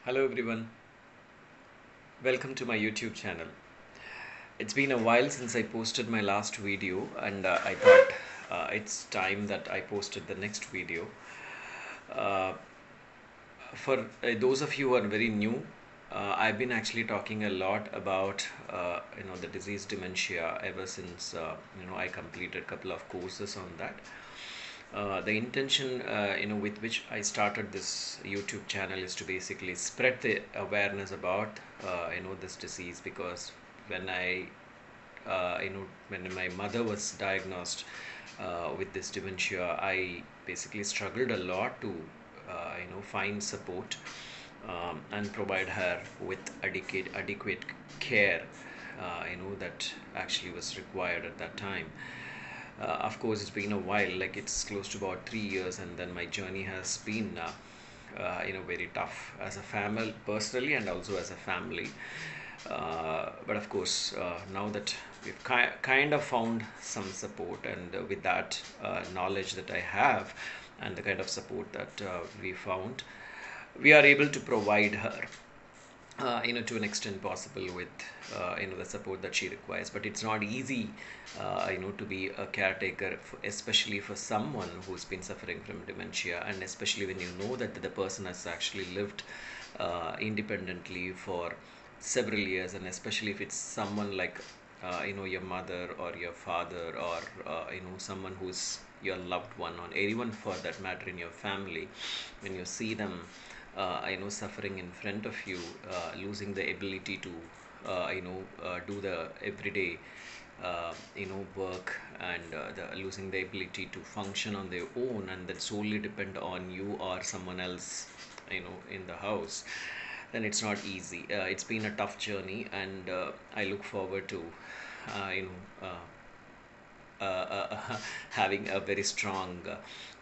Hello everyone, welcome to my YouTube channel. It's been a while since I posted my last video and I thought it's time that I posted the next video. Uh, for those of you who are very new, I've been actually talking a lot about the disease dementia ever since I completed a couple of courses on that. The intention with which I started this YouTube channel is to basically spread the awareness about this disease, because when I when my mother was diagnosed with this dementia, I basically struggled a lot to find support and provide her with adequate care that actually was required at that time. Of course, it's been a while, like it's close to about 3 years, and then my journey has been very tough as a family, personally, and also as a family. But of course, now that we've kind of found some support, and with that knowledge that I have, and the kind of support that we found, we are able to provide her to an extent possible with the support that she requires. But it's not easy to be a caretaker, especially for someone who's been suffering from dementia, and especially when you know that the person has actually lived independently for several years, and especially if it's someone like your mother or your father, or someone who's your loved one, or anyone for that matter in your family. When you see them suffering in front of you, losing the ability to do the everyday work, and losing the ability to function on their own, and then solely depend on you or someone else in the house, then it's not easy. It's been a tough journey, and I look forward to uh, you know having a very strong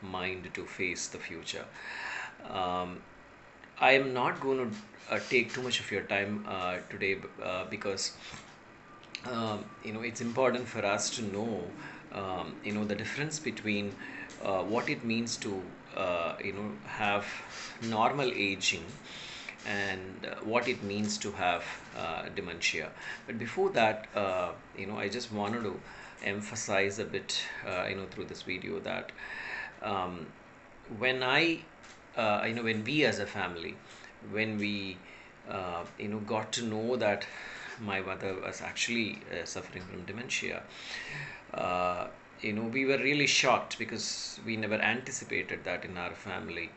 mind to face the future. um, I am not going to take too much of your time today, because it's important for us to know the difference between what it means to have normal aging, and what it means to have dementia. But before that, I just wanted to emphasize a bit through this video that um, when when we as a family, when we got to know that my mother was actually suffering from dementia, uh, we were really shocked, because we never anticipated that in our family.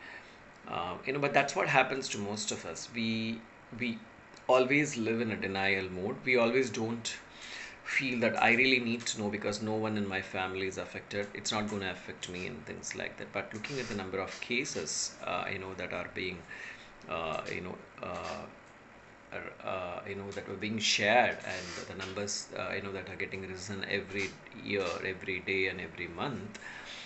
But that's what happens to most of us. We always live in a denial mode. We always don't feel that I really need to know, because no one in my family is affected. It's not going to affect me, and things like that. But looking at the number of cases, that are being, uh, you know, uh, that were being shared, and the numbers, that are getting risen every year, every day, and every month,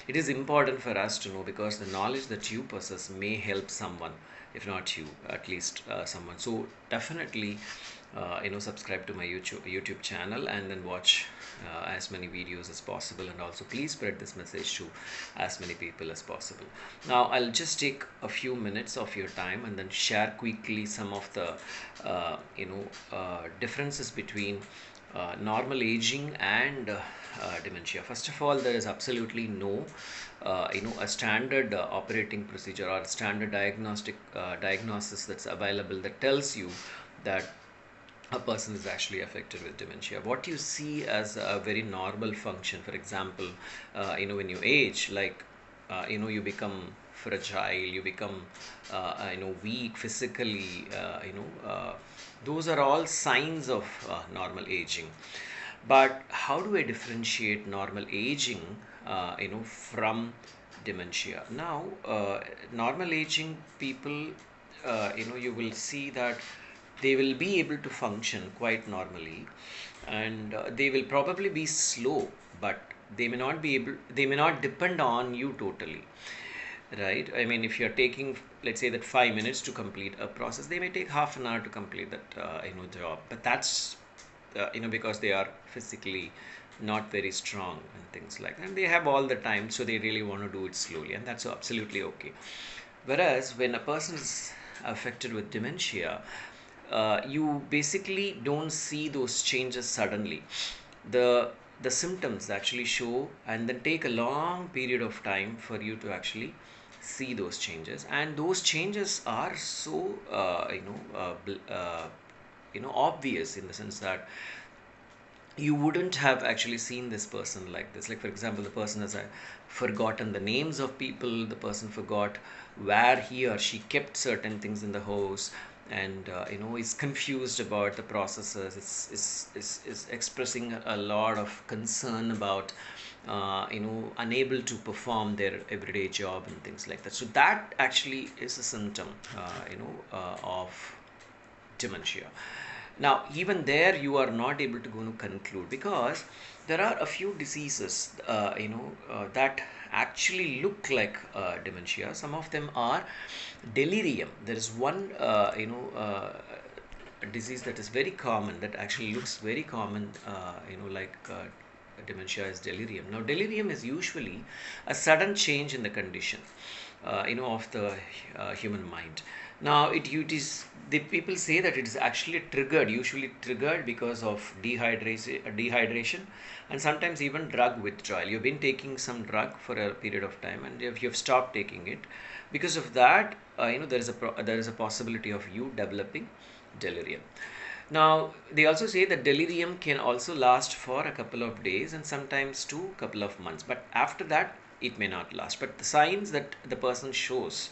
it is important for us to know, because the knowledge that you possess may help someone, if not you, at least someone. So definitely subscribe to my YouTube channel, and then watch as many videos as possible, and also please spread this message to as many people as possible. Now I'll just take a few minutes of your time, and then share quickly some of the differences between normal aging and dementia. First of all, there is absolutely no a standard operating procedure or standard diagnosis that's available that tells you that a person is actually affected with dementia. What you see as a very normal function, for example, when you age, like you become fragile, you become weak physically, those are all signs of normal aging. But how do I differentiate normal aging from dementia? Now, normal aging people, you will see that they will be able to function quite normally, and they will probably be slow, but they may not depend on you totally, right? I mean, if you're taking, let's say, that 5 minutes to complete a process, they may take half an hour to complete that job. But that's because they are physically not very strong, and things like that, and they have all the time, so they really want to do it slowly, and that's absolutely okay. Whereas when a person is affected with dementia, you basically don't see those changes suddenly. The symptoms actually show and then take a long period of time for you to actually see those changes, and those changes are so obvious, in the sense that you wouldn't have actually seen this person like this. Like, for example, the person has forgotten the names of people, the person forgot where he or she kept certain things in the house, and is confused about the processes, is expressing a lot of concern about unable to perform their everyday job and things like that. So that actually is a symptom of dementia. Now, even there, you are not able to go to conclude, because there are a few diseases, that actually look like dementia. Some of them are delirium. There is one, disease that is very common, that actually looks very common, like dementia is delirium. Now, delirium is usually a sudden change in the condition, of the human mind. Now, it is, the people say that it is actually triggered, usually triggered because of dehydration, and sometimes even drug withdrawal. You've been taking some drug for a period of time, and if you've stopped taking it, because of that, there is a possibility of you developing delirium. Now, they also say that delirium can also last for a couple of days and sometimes to a couple of months, but after that, it may not last. But the signs that the person shows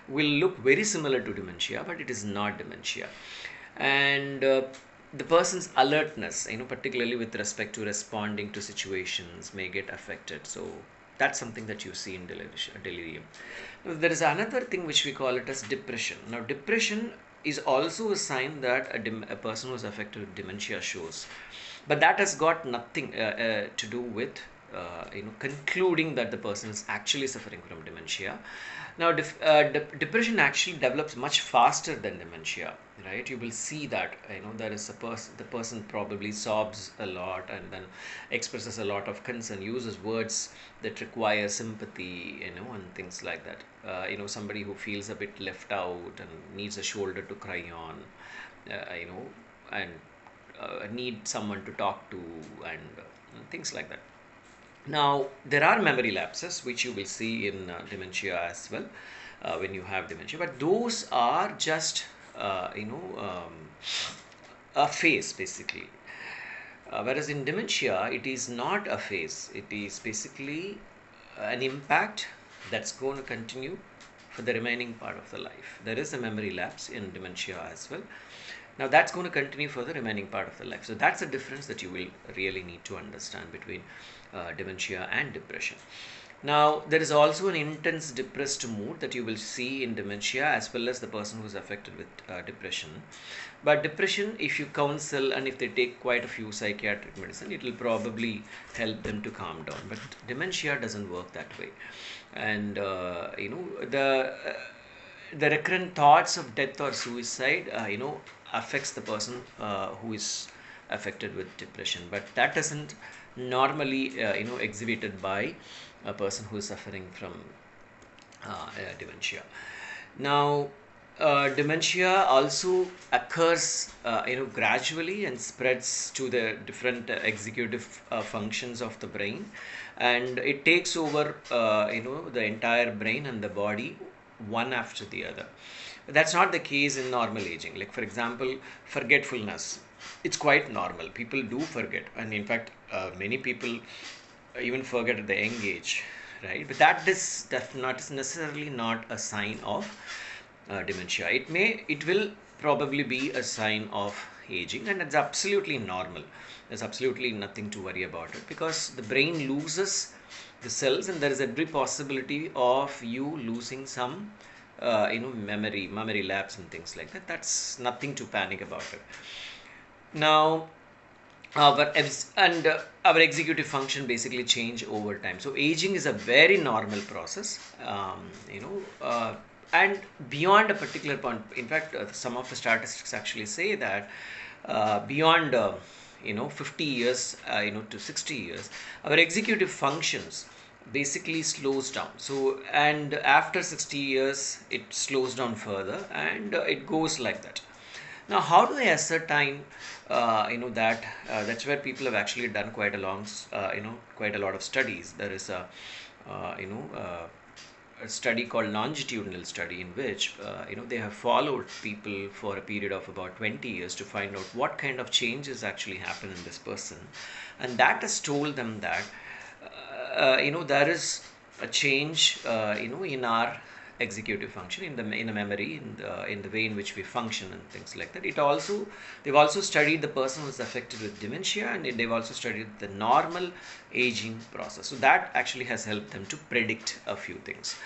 will look very similar to dementia, but it is not dementia. And the person's alertness, particularly with respect to responding to situations, may get affected. So that's something that you see in delirium. Now, there is another thing which we call it as depression. Now, depression is also a sign that a person who is affected with dementia shows, but that has got nothing to do with concluding that the person is actually suffering from dementia. Now, depression actually develops much faster than dementia, right? You will see that there is the person probably sobs a lot, and then expresses a lot of concern, uses words that require sympathy, and things like that. Somebody who feels a bit left out and needs a shoulder to cry on, and need someone to talk to, and things like that. Now, there are memory lapses, which you will see in dementia as well, when you have dementia, but those are just, a phase basically. Whereas in dementia, it is not a phase, it is basically an impact that's going to continue for the remaining part of the life. There is a memory lapse in dementia as well. Now, that's going to continue for the remaining part of the life. So that's the difference that you will really need to understand between dementia and depression. Now, there is also an intense depressed mood that you will see in dementia, as well as the person who is affected with depression. But depression, if you counsel and if they take quite a few psychiatric medicine, it will probably help them to calm down. But dementia doesn't work that way. And the recurrent thoughts of death or suicide, affects the person who is affected with depression, but that doesn't normally exhibited by a person who is suffering from dementia. Now, dementia also occurs gradually and spreads to the different executive functions of the brain, and it takes over the entire brain and the body one after the other. That's not the case in normal aging. Like, for example, forgetfulness, it's quite normal. People do forget, and in fact, many people even forget at the young age, right? But that is necessarily not a sign of dementia. It will probably be a sign of aging, and it's absolutely normal. There's absolutely nothing to worry about it, because the brain loses the cells, and there is every possibility of you losing some memory lapse and things like that. That's nothing to panic about it. Now, our executive function basically change over time. So aging is a very normal process, and beyond a particular point. In fact, some of the statistics actually say that beyond 50 years to 60 years, our executive functions basically slows down. So, and after 60 years, it slows down further, and it goes like that. Now, how do they ascertain, that that's where people have actually done quite a lot of studies. There is a study called longitudinal study in which they have followed people for a period of about 20 years to find out what kind of changes actually happen in this person, and that has told them that there is a change in our executive function, in the memory, in the way in which we function and things like that. They've also studied the person who's affected with dementia, and they've also studied the normal aging process. So that actually has helped them to predict a few things.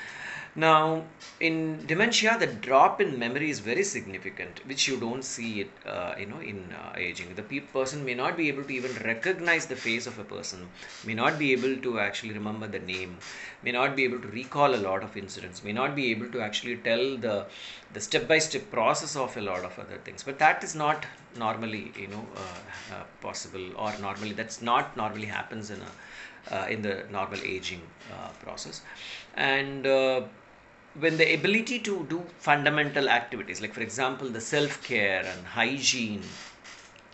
Now, in dementia, the drop in memory is very significant, which you don't see it, in aging. The person may not be able to even recognize the face of a person, may not be able to actually remember the name, may not be able to recall a lot of incidents, may not be able to actually tell the step-by-step process of a lot of other things. But that is not normally, possible, or normally that's not normally happens in the normal aging process. And when the ability to do fundamental activities, like for example the self-care and hygiene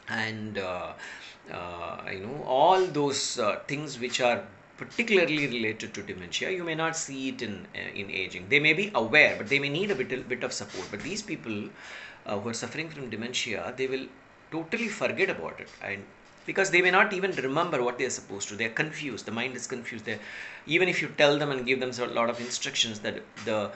and all those things which are particularly related to dementia, you may not see it in aging. They may be aware, but they may need a bit of support. But these people who are suffering from dementia, they will totally forget about it, and because they may not even remember what they are supposed to. They are confused. The mind is confused. Even if you tell them and give them a lot of instructions, that the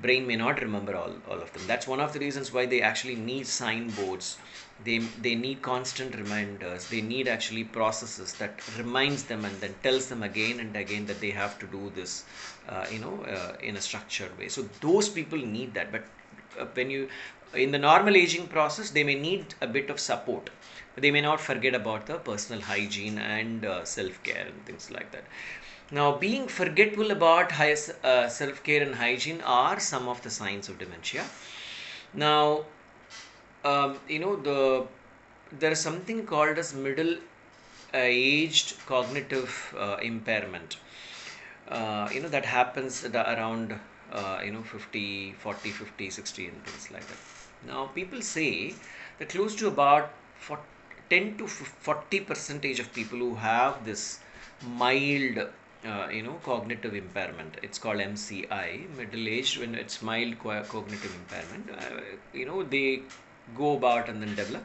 brain may not remember all of them. That's one of the reasons why they actually need signboards. They need constant reminders. They need actually processes that reminds them and then tells them again and again that they have to do this in a structured way. So those people need that. But when you in the normal aging process, they may need a bit of support. They may not forget about the personal hygiene and self-care and things like that. Now, being forgetful about self-care and hygiene are some of the signs of dementia. Now, there is something called as middle aged cognitive impairment. That happens at around 50, 40, 50, 60 and things like that. Now, people say that close to about 10 to 40 percentage of people who have this mild cognitive impairment, it's called MCI, middle aged, when it's mild cognitive impairment, they go about and then develop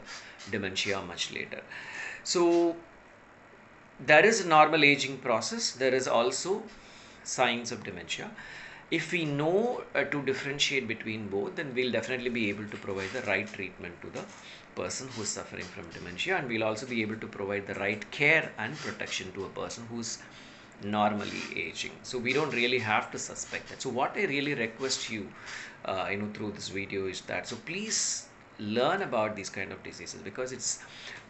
dementia much later. So there is a normal aging process. There is also signs of dementia. If we know to differentiate between both, then we'll definitely be able to provide the right treatment to the person who is suffering from dementia, and we'll also be able to provide the right care and protection to a person who's normally aging. So we don't really have to suspect that. So what I really request you, through this video is that, so please learn about these kind of diseases, because it's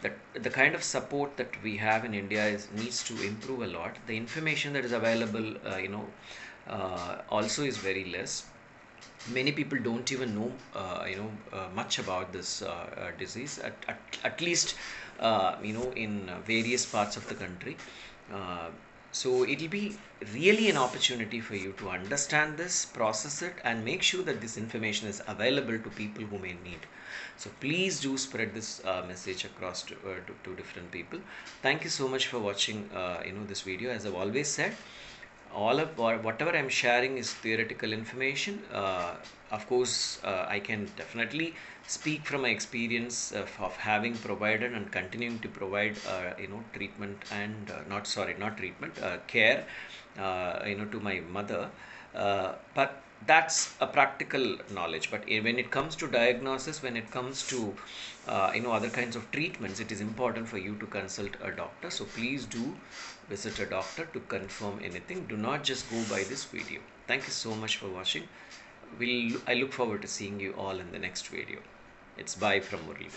that the kind of support that we have in India needs to improve a lot. The information that is available, also is very less. Many people don't even know much about this disease, at least in various parts of the country. So it will be really an opportunity for you to understand this, process it, and make sure that this information is available to people who may need. So please do spread this message across to different people. Thank you so much for watching this video. As I've always said, whatever I'm sharing is theoretical information. Of course, I can definitely speak from my experience of having provided and continuing to provide treatment and not treatment, care to my mother, but that's a practical knowledge. But when it comes to diagnosis, when it comes to other kinds of treatments, it is important for you to consult a doctor. So please do visit a doctor to confirm anything. Do not just go by this video. Thank you so much for watching. I look forward to seeing you all in the next video. It's bye from Murli.